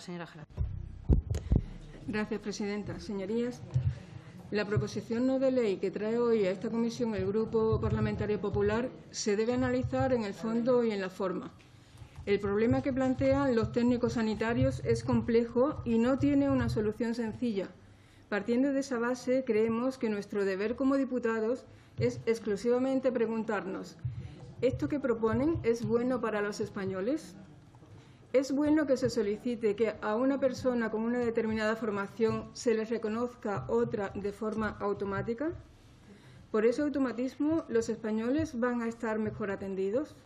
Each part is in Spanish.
señora Jara. Gracias, presidenta. Señorías, la proposición no de ley que trae hoy a esta comisión el Grupo Parlamentario Popular se debe analizar en el fondo y en la forma. El problema que plantean los técnicos sanitarios es complejo y no tiene una solución sencilla. Partiendo de esa base, creemos que nuestro deber como diputados es exclusivamente preguntarnos: ¿esto que proponen es bueno para los españoles? ¿Es bueno que se solicite que a una persona con una determinada formación se les reconozca otra de forma automática? ¿Por ese automatismo los españoles van a estar mejor atendidos?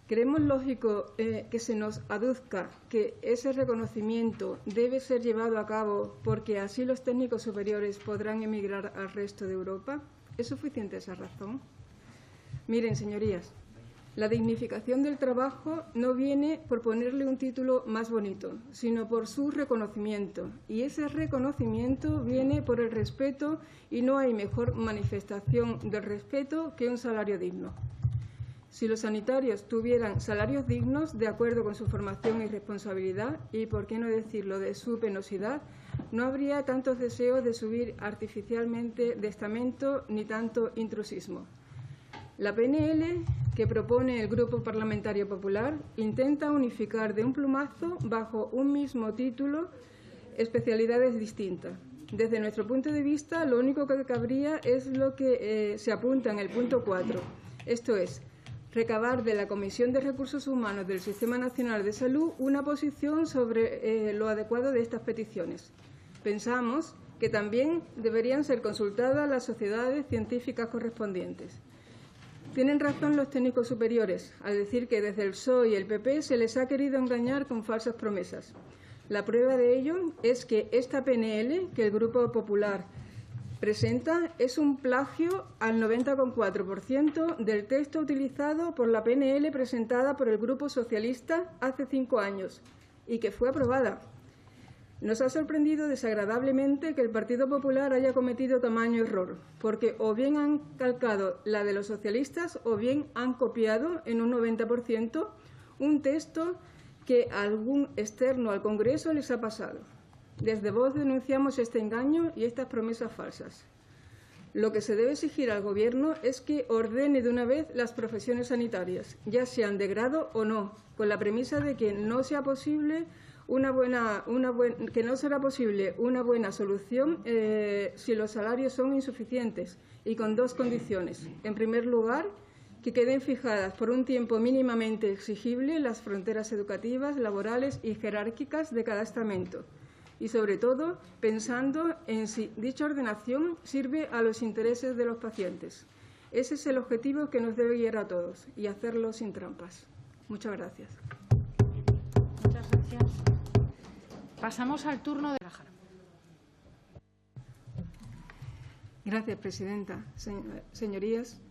¿Creemos lógico que se nos aduzca que ese reconocimiento debe ser llevado a cabo porque así los técnicos superiores podrán emigrar al resto de Europa? ¿Es suficiente esa razón? Miren, señorías, la dignificación del trabajo no viene por ponerle un título más bonito, sino por su reconocimiento. Y ese reconocimiento viene por el respeto, y no hay mejor manifestación del respeto que un salario digno. Si los sanitarios tuvieran salarios dignos de acuerdo con su formación y responsabilidad, y por qué no decirlo de su penosidad, no habría tantos deseos de subir artificialmente de estamento ni tanto intrusismo. La PNL que propone el Grupo Parlamentario Popular intenta unificar de un plumazo, bajo un mismo título, especialidades distintas. Desde nuestro punto de vista, lo único que cabría es lo que se apunta en el punto 4, esto es, recabar de la Comisión de Recursos Humanos del Sistema Nacional de Salud una posición sobre lo adecuado de estas peticiones. Pensamos que también deberían ser consultadas las sociedades científicas correspondientes. Tienen razón los técnicos superiores al decir que desde el PSOE y el PP se les ha querido engañar con falsas promesas. La prueba de ello es que esta PNL que el Grupo Popular presenta es un plagio al 90,4% del texto utilizado por la PNL presentada por el Grupo Socialista hace 5 años y que fue aprobada. Nos ha sorprendido desagradablemente que el Partido Popular haya cometido tamaño error, porque o bien han calcado la de los socialistas o bien han copiado en un 90% un texto que a algún externo al Congreso les ha pasado. Desde Vox denunciamos este engaño y estas promesas falsas. Lo que se debe exigir al Gobierno es que ordene de una vez las profesiones sanitarias, ya sean de grado o no, con la premisa de que no sea posible que no será posible una buena solución si los salarios son insuficientes, y con dos condiciones. En primer lugar, que queden fijadas por un tiempo mínimamente exigible las fronteras educativas, laborales y jerárquicas de cada estamento. Y, sobre todo, pensando en si dicha ordenación sirve a los intereses de los pacientes. Ese es el objetivo que nos debe guiar a todos, y hacerlo sin trampas. Muchas gracias. Muchas gracias. Pasamos al turno de la Jara. Gracias, presidenta. Señorías,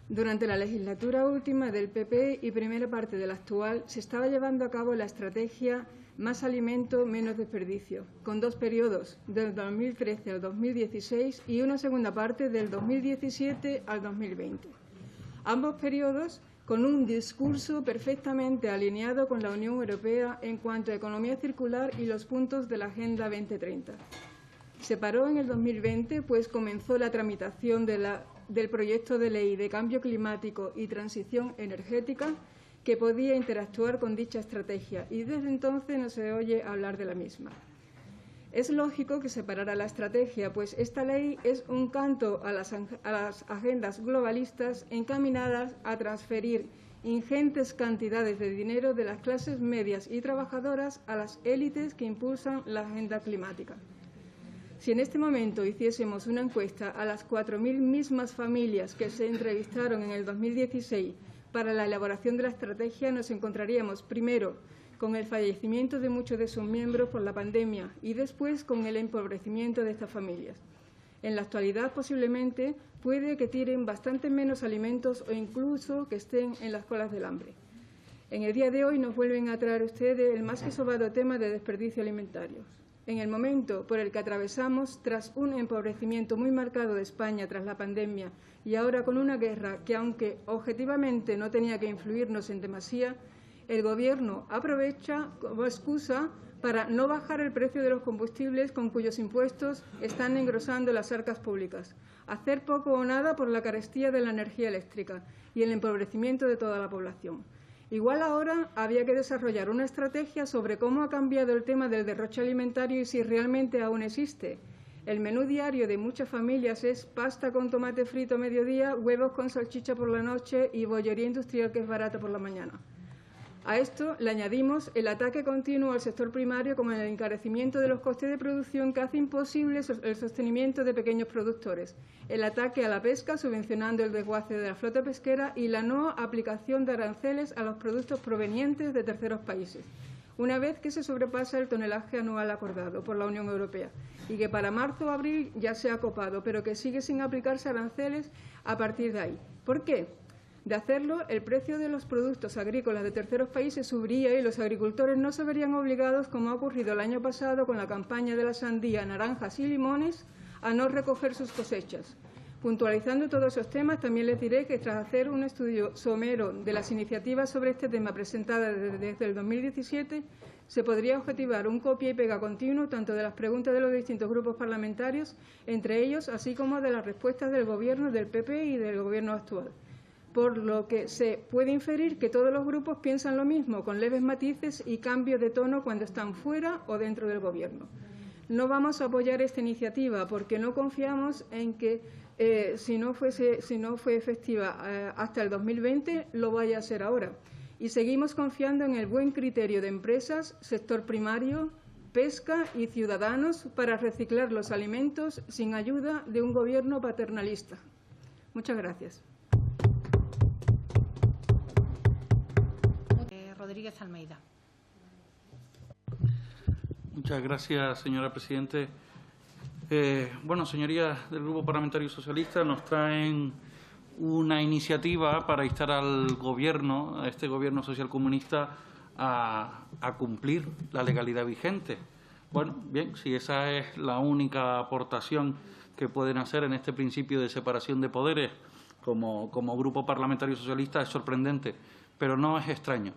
durante la legislatura última del PP y primera parte de la actual se estaba llevando a cabo la estrategia Más alimento, menos desperdicio, con 2 periodos, del 2013 al 2016 y una segunda parte del 2017 al 2020. Ambos periodos con un discurso perfectamente alineado con la Unión Europea en cuanto a economía circular y los puntos de la Agenda 2030. Se paró en el 2020, pues comenzó la tramitación del proyecto de ley de cambio climático y transición energética que podía interactuar con dicha estrategia, y desde entonces no se oye hablar de la misma. Es lógico que se parara la estrategia, pues esta ley es un canto a las agendas globalistas encaminadas a transferir ingentes cantidades de dinero de las clases medias y trabajadoras a las élites que impulsan la agenda climática. Si en este momento hiciésemos una encuesta a las 4.000 mismas familias que se entrevistaron en el 2016 para la elaboración de la estrategia, nos encontraríamos primero con el fallecimiento de muchos de sus miembros por la pandemia y después con el empobrecimiento de estas familias. En la actualidad, posiblemente, puede que tiren bastante menos alimentos o incluso que estén en las colas del hambre. En el día de hoy nos vuelven a traer ustedes el más que sobado tema de desperdicio alimentario. En el momento por el que atravesamos, tras un empobrecimiento muy marcado de España tras la pandemia y ahora con una guerra que, aunque objetivamente no tenía que influirnos en demasía, el Gobierno aprovecha como excusa para no bajar el precio de los combustibles con cuyos impuestos están engrosando las arcas públicas, hacer poco o nada por la carestía de la energía eléctrica y el empobrecimiento de toda la población. Igual ahora había que desarrollar una estrategia sobre cómo ha cambiado el tema del derroche alimentario y si realmente aún existe. El menú diario de muchas familias es pasta con tomate frito a mediodía, huevos con salchicha por la noche y bollería industrial que es barata por la mañana. A esto le añadimos el ataque continuo al sector primario con el encarecimiento de los costes de producción que hace imposible el sostenimiento de pequeños productores, el ataque a la pesca subvencionando el desguace de la flota pesquera y la no aplicación de aranceles a los productos provenientes de terceros países, una vez que se sobrepasa el tonelaje anual acordado por la Unión Europea y que para marzo o abril ya se ha copado, pero que sigue sin aplicarse aranceles a partir de ahí. ¿Por qué? De hacerlo, el precio de los productos agrícolas de terceros países subiría y los agricultores no se verían obligados, como ha ocurrido el año pasado con la campaña de la sandía, naranjas y limones, a no recoger sus cosechas. Puntualizando todos esos temas, también les diré que tras hacer un estudio somero de las iniciativas sobre este tema presentadas desde el 2017, se podría objetivar un copia y pega continuo tanto de las preguntas de los distintos grupos parlamentarios, entre ellos, así como de las respuestas del Gobierno, del PP y del Gobierno actual. Por lo que se puede inferir que todos los grupos piensan lo mismo, con leves matices y cambios de tono cuando están fuera o dentro del Gobierno. No vamos a apoyar esta iniciativa porque no confiamos en que si no fue efectiva hasta el 2020, lo vaya a ser ahora. Y seguimos confiando en el buen criterio de empresas, sector primario, pesca y ciudadanos para reciclar los alimentos sin ayuda de un Gobierno paternalista. Muchas gracias. Rodríguez Almeida. Muchas gracias, señora Presidente. Bueno, señorías del Grupo Parlamentario Socialista, nos traen una iniciativa para instar al Gobierno, a este Gobierno socialcomunista, a cumplir la legalidad vigente. Bueno, bien, si esa es la única aportación que pueden hacer en este principio de separación de poderes como Grupo Parlamentario Socialista, es sorprendente, pero no es extraño,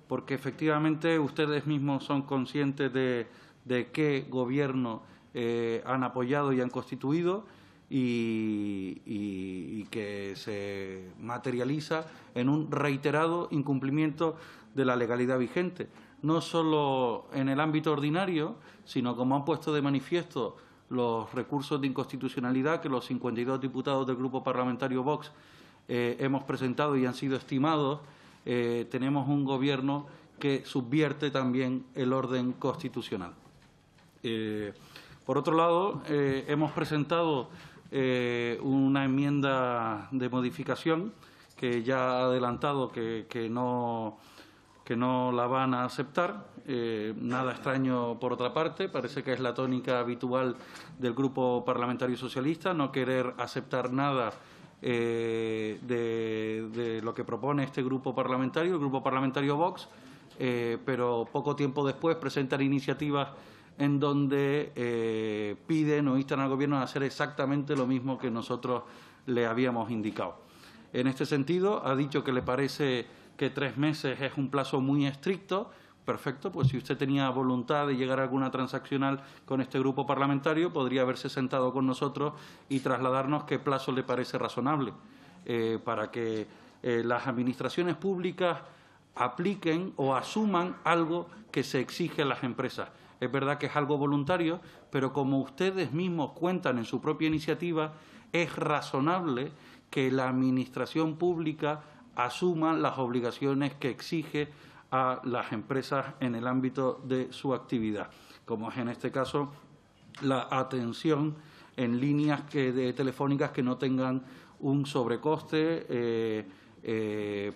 porque efectivamente ustedes mismos son conscientes de qué Gobierno han apoyado y han constituido y que se materializa en un reiterado incumplimiento de la legalidad vigente, no solo en el ámbito ordinario, sino como han puesto de manifiesto los recursos de inconstitucionalidad que los 52 diputados del Grupo Parlamentario Vox hemos presentado y han sido estimados. Tenemos un Gobierno que subvierte también el orden constitucional. Por otro lado, hemos presentado una enmienda de modificación que ya ha adelantado que no la van a aceptar. Nada extraño por otra parte, parece que es la tónica habitual del Grupo Parlamentario Socialista, no querer aceptar nada de lo que propone este grupo parlamentario, el Grupo Parlamentario Vox, pero poco tiempo después presentan iniciativas en donde piden o instan al Gobierno a hacer exactamente lo mismo que nosotros le habíamos indicado. En este sentido, ha dicho que le parece que 3 meses es un plazo muy estricto. Perfecto, pues si usted tenía voluntad de llegar a alguna transaccional con este grupo parlamentario, podría haberse sentado con nosotros y trasladarnos qué plazo le parece razonable para que las administraciones públicas apliquen o asuman algo que se exige a las empresas. Es verdad que es algo voluntario, pero como ustedes mismos cuentan en su propia iniciativa, es razonable que la administración pública asuma las obligaciones que exige a las empresas en el ámbito de su actividad, como es en este caso la atención en líneas telefónicas que no tengan un sobrecoste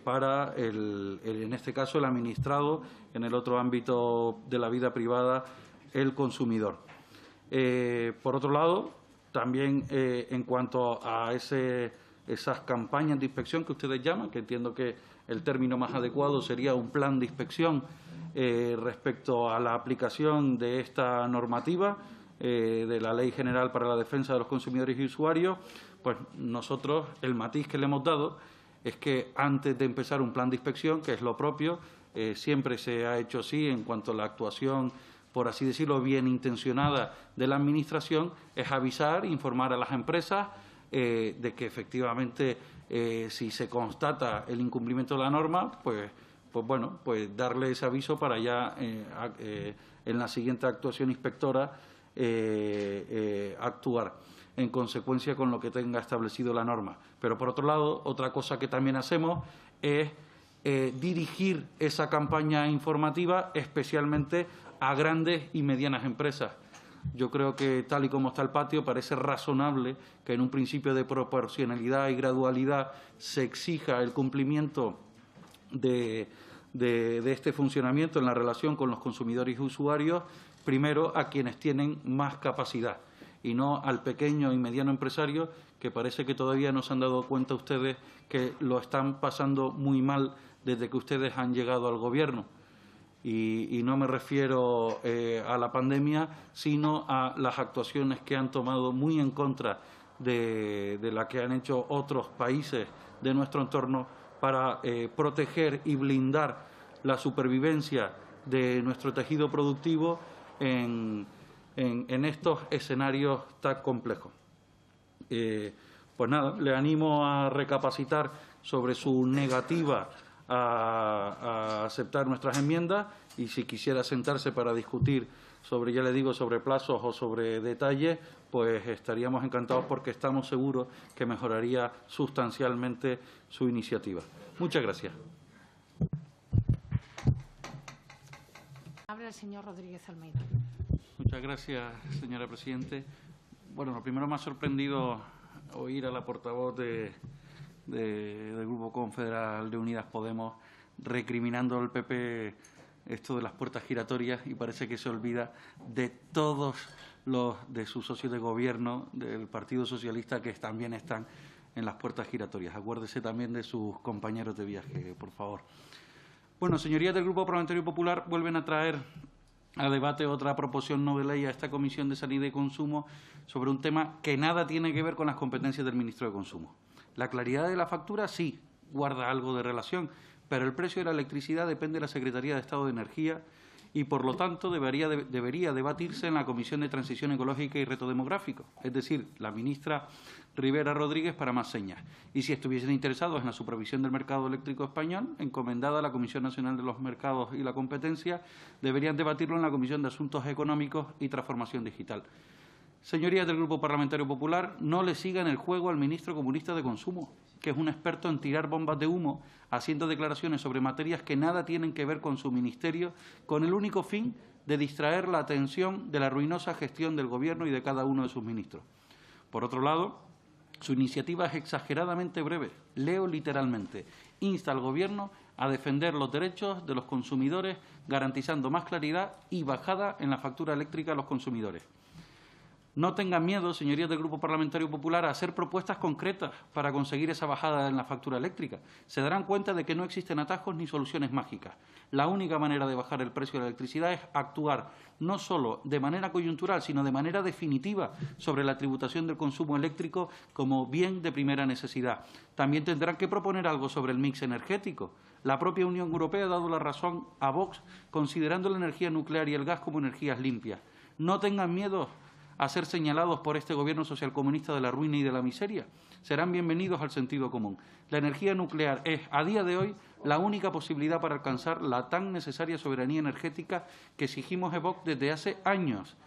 para, en este caso, el administrado, en el otro ámbito de la vida privada, el consumidor. Por otro lado, también en cuanto a esas campañas de inspección que ustedes llaman, que entiendo que el término más adecuado sería un plan de inspección respecto a la aplicación de esta normativa de la Ley General para la Defensa de los Consumidores y Usuarios, pues nosotros el matiz que le hemos dado es que antes de empezar un plan de inspección, que es lo propio, siempre se ha hecho así en cuanto a la actuación, por así decirlo, bien intencionada de la Administración, es avisar, informar a las empresas de que efectivamente si se constata el incumplimiento de la norma, pues darle ese aviso para ya en la siguiente actuación inspectora actuar en consecuencia con lo que tenga establecido la norma. Pero, por otro lado, otra cosa que también hacemos es dirigir esa campaña informativa especialmente a grandes y medianas empresas. Yo creo que, tal y como está el patio, parece razonable que en un principio de proporcionalidad y gradualidad se exija el cumplimiento de este funcionamiento en la relación con los consumidores y usuarios, primero a quienes tienen más capacidad y no al pequeño y mediano empresario, que parece que todavía no se han dado cuenta ustedes que lo están pasando muy mal desde que ustedes han llegado al Gobierno. Y no me refiero a la pandemia, sino a las actuaciones que han tomado muy en contra de la que han hecho otros países de nuestro entorno para proteger y blindar la supervivencia de nuestro tejido productivo en estos escenarios tan complejos. Pues nada, le animo a recapacitar sobre su negativa a aceptar nuestras enmiendas y si quisiera sentarse para discutir sobre, ya le digo, sobre plazos o sobre detalles, pues estaríamos encantados porque estamos seguros que mejoraría sustancialmente su iniciativa. Muchas gracias. Habla el señor Rodríguez Almeida. Muchas gracias, señora Presidente. Bueno, lo primero me ha sorprendido oír a la portavoz del Grupo Confederal de Unidas Podemos recriminando al PP esto de las puertas giratorias y parece que se olvida de todos los de sus socios de gobierno del Partido Socialista que también están en las puertas giratorias. Acuérdese también de sus compañeros de viaje, por favor. Bueno, señorías del Grupo Parlamentario Popular vuelven a traer a debate otra proposición no de ley a esta Comisión de Sanidad y Consumo sobre un tema que nada tiene que ver con las competencias del Ministro de Consumo. La claridad de la factura sí guarda algo de relación, pero el precio de la electricidad depende de la Secretaría de Estado de Energía y, por lo tanto, debería debatirse en la Comisión de Transición Ecológica y Reto Demográfico, es decir, la ministra Rivera Rodríguez para más señas. Y si estuviesen interesados en la supervisión del mercado eléctrico español, encomendada a la Comisión Nacional de los Mercados y la Competencia, deberían debatirlo en la Comisión de Asuntos Económicos y Transformación Digital. Señorías del Grupo Parlamentario Popular, no le sigan el juego al ministro comunista de Consumo, que es un experto en tirar bombas de humo, haciendo declaraciones sobre materias que nada tienen que ver con su ministerio, con el único fin de distraer la atención de la ruinosa gestión del Gobierno y de cada uno de sus ministros. Por otro lado, su iniciativa es exageradamente breve. Leo literalmente: insta al Gobierno a defender los derechos de los consumidores, garantizando más claridad y bajada en la factura eléctrica a los consumidores. No tengan miedo, señorías del Grupo Parlamentario Popular, a hacer propuestas concretas para conseguir esa bajada en la factura eléctrica. Se darán cuenta de que no existen atajos ni soluciones mágicas. La única manera de bajar el precio de la electricidad es actuar no solo de manera coyuntural, sino de manera definitiva sobre la tributación del consumo eléctrico como bien de primera necesidad. También tendrán que proponer algo sobre el mix energético. La propia Unión Europea ha dado la razón a Vox considerando la energía nuclear y el gas como energías limpias. No tengan miedo a ser señalados por este Gobierno socialcomunista de la ruina y de la miseria. Serán bienvenidos al sentido común. La energía nuclear es, a día de hoy, la única posibilidad para alcanzar la tan necesaria soberanía energética que exigimos en Vox desde hace años.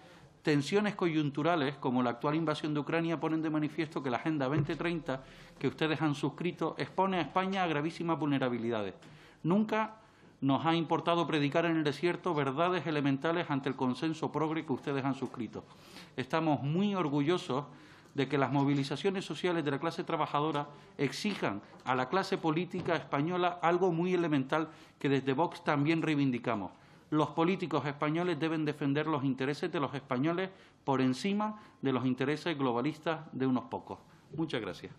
Tensiones coyunturales, como la actual invasión de Ucrania, ponen de manifiesto que la Agenda 2030 que ustedes han suscrito expone a España a gravísimas vulnerabilidades. Nunca nos ha importado predicar en el desierto verdades elementales ante el consenso progre que ustedes han suscrito. Estamos muy orgullosos de que las movilizaciones sociales de la clase trabajadora exijan a la clase política española algo muy elemental que desde Vox también reivindicamos. Los políticos españoles deben defender los intereses de los españoles por encima de los intereses globalistas de unos pocos. Muchas gracias.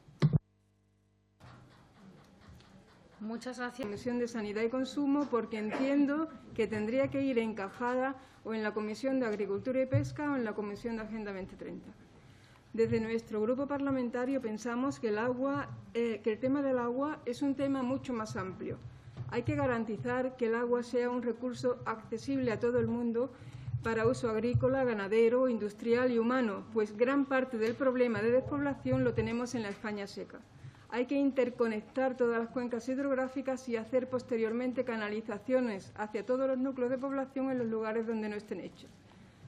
Muchas gracias. Comisión de Sanidad y Consumo, porque entiendo que tendría que ir encajada o en la Comisión de Agricultura y Pesca o en la Comisión de Agenda 2030. Desde nuestro grupo parlamentario pensamos que el tema del agua es un tema mucho más amplio. Hay que garantizar que el agua sea un recurso accesible a todo el mundo para uso agrícola, ganadero, industrial y humano, pues gran parte del problema de despoblación lo tenemos en la España seca. Hay que interconectar todas las cuencas hidrográficas y hacer posteriormente canalizaciones hacia todos los núcleos de población en los lugares donde no estén hechos.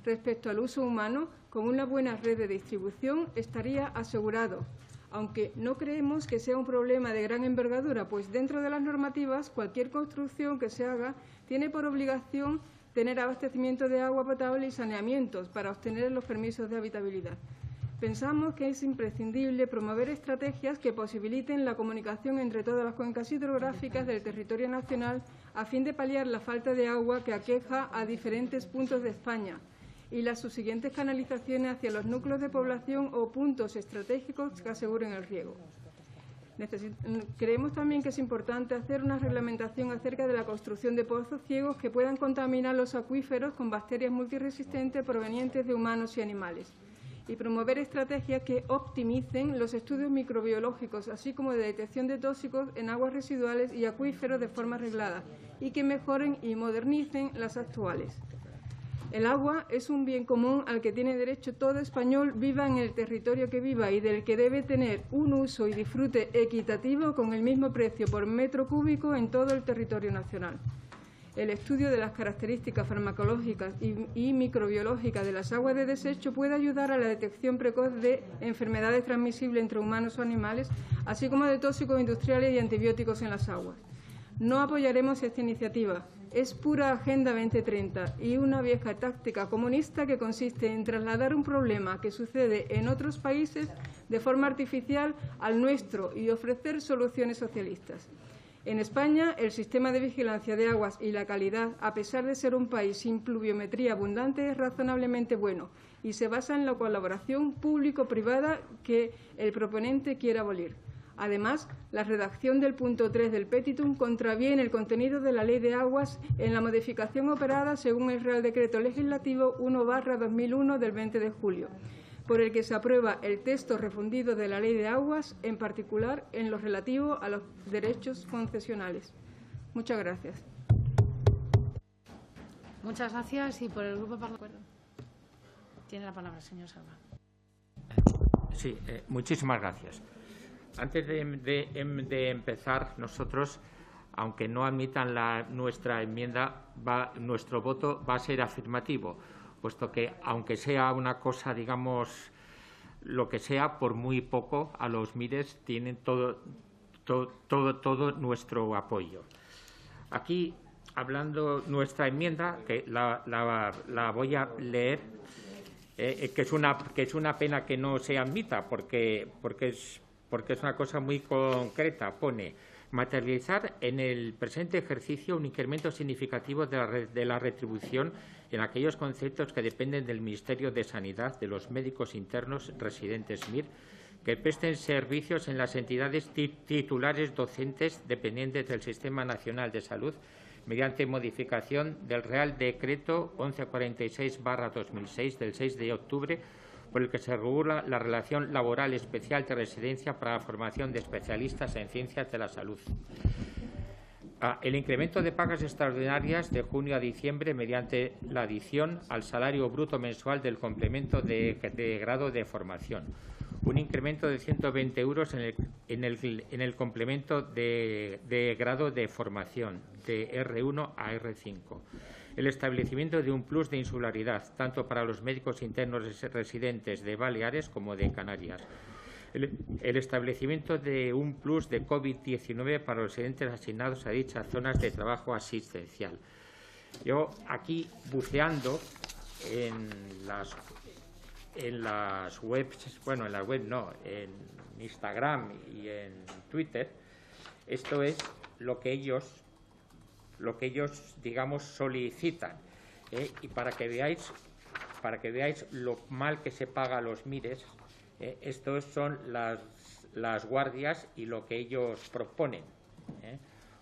Respecto al uso humano, con una buena red de distribución estaría asegurado, aunque no creemos que sea un problema de gran envergadura, pues dentro de las normativas cualquier construcción que se haga tiene por obligación tener abastecimiento de agua potable y saneamientos para obtener los permisos de habitabilidad. Pensamos que es imprescindible promover estrategias que posibiliten la comunicación entre todas las cuencas hidrográficas del territorio nacional a fin de paliar la falta de agua que aqueja a diferentes puntos de España y las subsiguientes canalizaciones hacia los núcleos de población o puntos estratégicos que aseguren el riego. Creemos también que es importante hacer una reglamentación acerca de la construcción de pozos ciegos que puedan contaminar los acuíferos con bacterias multiresistentes provenientes de humanos y animales, y promover estrategias que optimicen los estudios microbiológicos, así como de detección de tóxicos en aguas residuales y acuíferos de forma reglada, y que mejoren y modernicen las actuales. El agua es un bien común al que tiene derecho todo español, viva en el territorio que viva, y del que debe tener un uso y disfrute equitativo con el mismo precio por metro cúbico en todo el territorio nacional. El estudio de las características farmacológicas y microbiológicas de las aguas de desecho puede ayudar a la detección precoz de enfermedades transmisibles entre humanos o animales, así como de tóxicos industriales y antibióticos en las aguas. No apoyaremos esta iniciativa. Es pura Agenda 2030 y una vieja táctica comunista que consiste en trasladar un problema que sucede en otros países de forma artificial al nuestro y ofrecer soluciones socialistas. En España, el sistema de vigilancia de aguas y la calidad, a pesar de ser un país sin pluviometría abundante, es razonablemente bueno y se basa en la colaboración público-privada que el proponente quiere abolir. Además, la redacción del punto 3 del Petitum contraviene el contenido de la Ley de Aguas en la modificación operada según el Real Decreto Legislativo 1/2001 del 20 de julio, por el que se aprueba el texto refundido de la Ley de Aguas, en particular en lo relativo a los derechos concesionales. Muchas gracias. Muchas gracias. Y por el Grupo Parlamentario. Tiene la palabra el señor Salva. Sí, muchísimas gracias. Antes de empezar, nosotros, aunque no admitan nuestra enmienda, nuestro voto va a ser afirmativo, puesto que, aunque sea una cosa, digamos, lo que sea, por muy poco, a los MIRES tienen todo nuestro apoyo. Aquí, hablando nuestra enmienda, que la voy a leer, que es una pena que no se admita, porque es una cosa muy concreta. Pone: materializar en el presente ejercicio un incremento significativo de la retribución en aquellos conceptos que dependen del Ministerio de Sanidad de los médicos internos residentes MIR que presten servicios en las entidades titulares docentes dependientes del Sistema Nacional de Salud mediante modificación del Real Decreto 1146/2006 del 6 de octubre por el que se regula la relación laboral especial de residencia para la formación de especialistas en ciencias de la salud. El incremento de pagas extraordinarias de junio a diciembre mediante la adición al salario bruto mensual del complemento de grado de formación. Un incremento de 120 euros en el complemento de grado de formación de R1 a R5. El establecimiento de un plus de insularidad, tanto para los médicos internos residentes de Baleares como de Canarias. El establecimiento de un plus de COVID-19 para los residentes asignados a dichas zonas de trabajo asistencial. Yo aquí, buceando en las webs, bueno, en las webs no, en Instagram y en Twitter, esto es lo que ellos digamos solicitan, y para que veáis lo mal que se paga a los MIRES, estos son las guardias y lo que ellos proponen,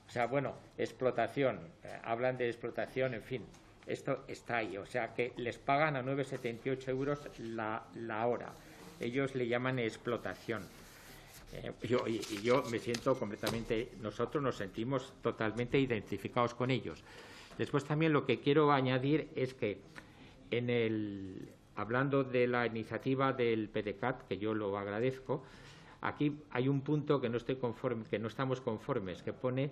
o sea, bueno, explotación, hablan de explotación, en fin, esto está ahí, o sea que les pagan a 9,78 euros la hora, ellos le llaman explotación. Yo me siento completamente, nosotros nos sentimos totalmente identificados con ellos. Después también lo que quiero añadir es que hablando de la iniciativa del PDCAT, que yo lo agradezco, aquí hay un punto que no estamos conformes, que pone: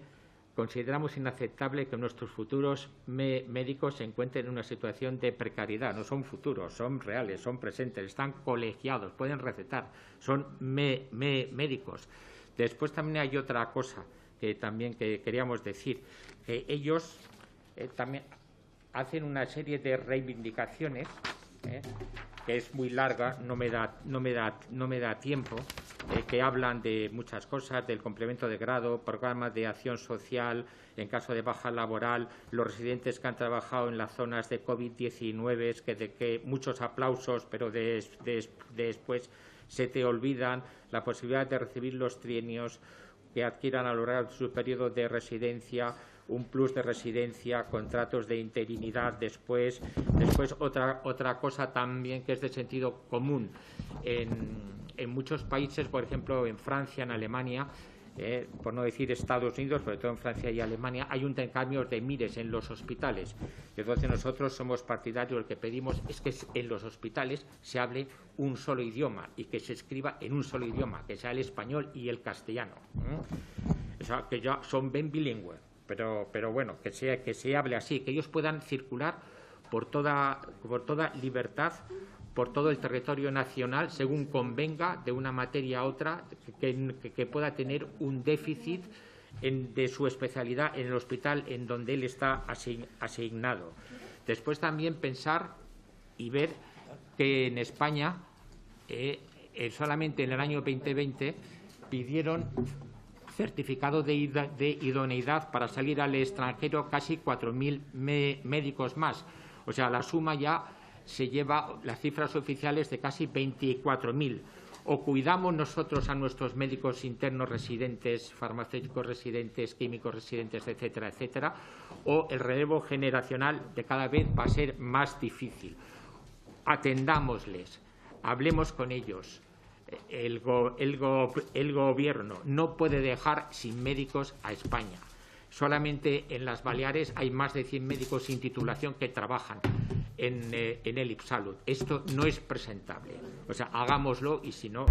consideramos inaceptable que nuestros futuros médicos se encuentren en una situación de precariedad. No son futuros, son reales, son presentes, están colegiados, pueden recetar, son médicos. Después también hay otra cosa que también queríamos decir, que ellos también hacen una serie de reivindicaciones, que es muy larga, no me da tiempo, que hablan de muchas cosas, del complemento de grado, programas de acción social en caso de baja laboral, los residentes que han trabajado en las zonas de COVID-19, que muchos aplausos, pero después se te olvidan, la posibilidad de recibir los trienios que adquieran a lo largo de su periodo de residencia, un plus de residencia, contratos de interinidad después otra cosa también que es de sentido común. En muchos países, por ejemplo en Francia, en Alemania, por no decir Estados Unidos, sobre todo en Francia y Alemania, hay un intercambio de MIRES en los hospitales. Entonces nosotros somos partidarios, lo que pedimos es que en los hospitales se hable un solo idioma y que se escriba en un solo idioma, que sea el español y el castellano. O sea, que ya son bien bilingües. Pero bueno, que se hable así, que ellos puedan circular por toda libertad, por todo el territorio nacional, según convenga, de una materia a otra, que pueda tener un déficit de su especialidad en el hospital en donde él está asignado. Después también pensar y ver que en España, solamente en el año 2020, pidieron certificado de idoneidad para salir al extranjero casi 4.000 médicos más. O sea, la suma ya se lleva las cifras oficiales de casi 24.000. O cuidamos nosotros a nuestros médicos internos residentes, farmacéuticos residentes, químicos residentes, etcétera, etcétera, o el relevo generacional de cada vez va a ser más difícil. Atendámosles, hablemos con ellos. El Gobierno no puede dejar sin médicos a España. Solamente en las Baleares hay más de 100 médicos sin titulación que trabajan en el IPSalud. Esto no es presentable. O sea, hagámoslo y si no...